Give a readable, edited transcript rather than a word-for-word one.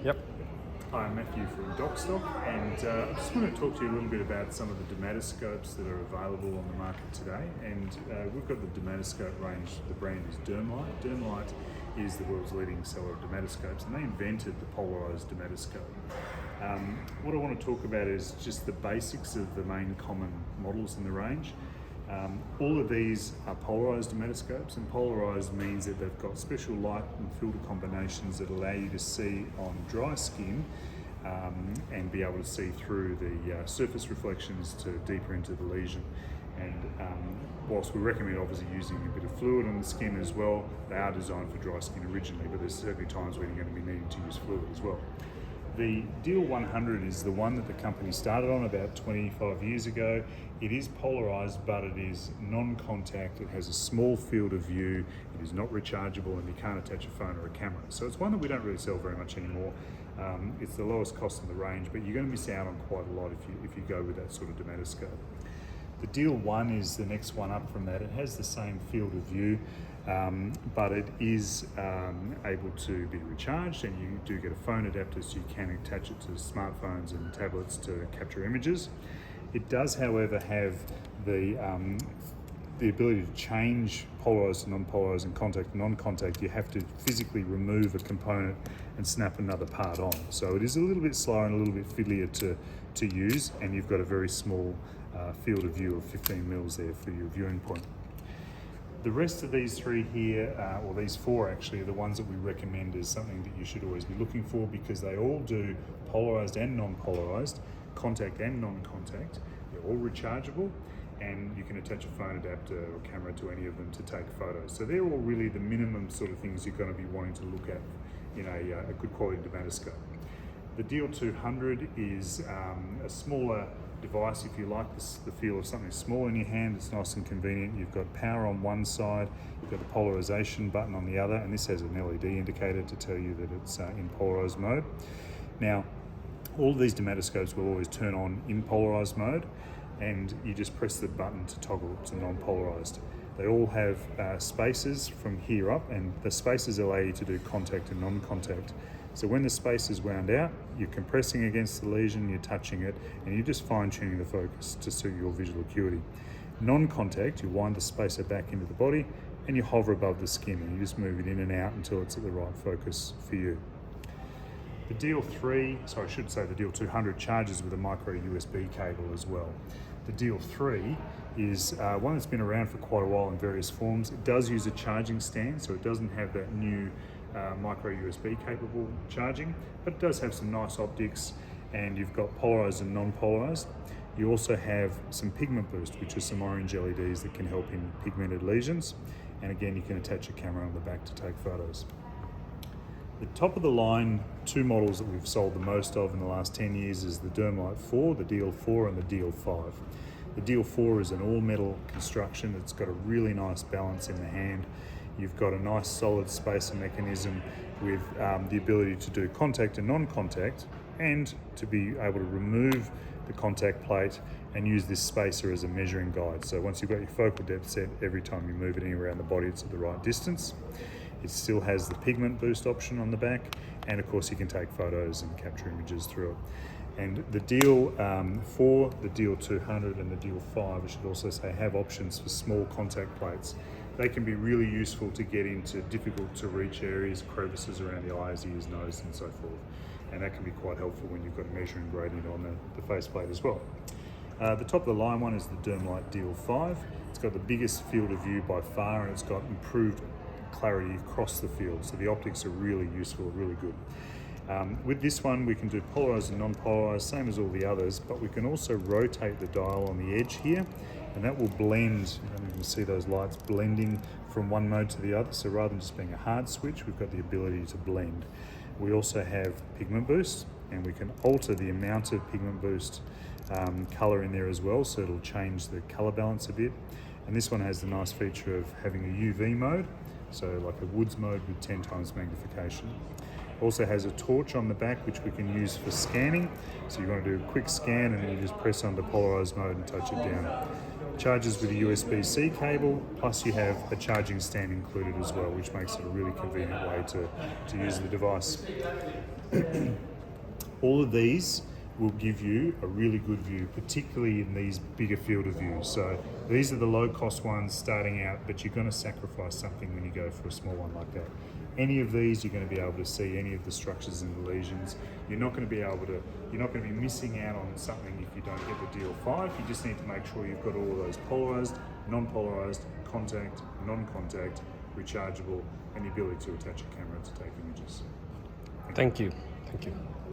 Yep. Hi, I'm Matthew from Docstock, and I just want to talk to you a little bit about some of the dermatoscopes that are available on the market today. And we've got the dermatoscope range. The brand is Dermlite. Dermlite is the world's leading seller of dermatoscopes, and they invented the polarized dermatoscope. What I want to talk about is just the basics of the main common models in the range. All of these are polarized dermatoscopes, and polarized means that they've got special light and filter combinations that allow you to see on dry skin and be able to see through the surface reflections to deeper into the lesion. And whilst we recommend obviously using a bit of fluid on the skin as well, they are designed for dry skin originally, but there's certainly times when you're going to be needing to use fluid as well. The Deal 100 is the one that the company started on about 25 years ago. It is polarized, but it is non-contact. It has a small field of view. It is not rechargeable, and you can't attach a phone or a camera. So it's one that we don't really sell very much anymore. It's the lowest cost in the range, but you're going to miss out on quite a lot if you go with that sort of dermatoscope. The Deal 1 is the next one up from that. It has the same field of view, but it is able to be recharged, and you do get a phone adapter so you can attach it to smartphones and tablets to capture images. It does, however, have the ability to change polarized to non-polarized and contact to non-contact. You have to physically remove a component and snap another part on. So it is a little bit slower and a little bit fiddlier to use, and you've got a very small field of view of 15 mils there for your viewing point. The rest of these three here, or these four actually, are the ones that we recommend as something that you should always be looking for, because they all do polarized and non-polarized, contact and non-contact. They're all rechargeable, and you can attach a phone adapter or camera to any of them to take photos. So they're all really the minimum sort of things you're going to be wanting to look at in a good quality dermatoscope. The Deal 200 is a smaller device, if you like the feel of something small in your hand. It's nice and convenient. You've got power on one side, you've got the polarization button on the other, and this has an LED indicator to tell you that it's in polarized mode. Now, all of these dermatoscopes will always turn on in polarized mode, and you just press the button to toggle to non-polarized. They all have spacers from here up, and the spacers allow you to do contact and non-contact. So when the space is wound out, you're compressing against the lesion, you're touching it, and you're just fine-tuning the focus to suit your visual acuity. Non-contact, you wind the spacer back into the body, and you hover above the skin, and you just move it in and out until it's at the right focus for you. The Deal 200 charges with a micro USB cable as well. The Deal 3 is one that's been around for quite a while in various forms. It does use a charging stand, so it doesn't have that new micro USB capable charging, but it does have some nice optics, and you've got polarized and non-polarized. You also have some pigment boost, which is some orange LEDs that can help in pigmented lesions, and again you can attach a camera on the back to take photos. The top of the line two models that we've sold the most of in the last 10 years is the Dermlite 4, the Deal 4 and the Deal 5. The Deal 4 is an all metal construction. It's got a really nice balance in the hand. You've got a nice solid spacer mechanism with the ability to do contact and non-contact, and to be able to remove the contact plate and use this spacer as a measuring guide. So once you've got your focal depth set, every time you move it anywhere around the body, it's at the right distance. It still has the pigment boost option on the back, and of course you can take photos and capture images through it. And the Deal 4, the Deal 200 and the Deal 5, I should also say, have options for small contact plates. They can be really useful to get into difficult to reach areas, crevices around the eyes, ears, nose and so forth. And that can be quite helpful when you've got a measuring gradient on the faceplate as well. The top of the line one is the Dermlite Deal 5. It's got the biggest field of view by far, and it's got improved clarity across the field, so the optics are really useful, really good. With this one we can do polarized and non-polarized, same as all the others, but we can also rotate the dial on the edge here, and that will blend. You can see those lights blending from one mode to the other, so rather than just being a hard switch, we've got the ability to blend. We also have pigment boost, and we can alter the amount of pigment boost color in there as well, so it'll change the color balance a bit. And this one has the nice feature of having a UV mode, so like a woods mode with 10 times magnification. Also has a torch on the back which we can use for scanning. So you want to do a quick scan and then you just press on the polarized mode and touch it down. charges with a USB-C cable, plus you have a charging stand included as well, which makes it a really convenient way to use the device. All of these will give you a really good view, particularly in these bigger field of view. So these are the low cost ones starting out, but you're going to sacrifice something when you go for a small one like that. Any of these, you're going to be able to see any of the structures and the lesions. You're not going to be missing out on something if you don't get the DL5. You just need to make sure you've got all of those polarized, non-polarized, contact, non-contact, rechargeable, and the ability to attach a camera to take images. Thank you. Thank you.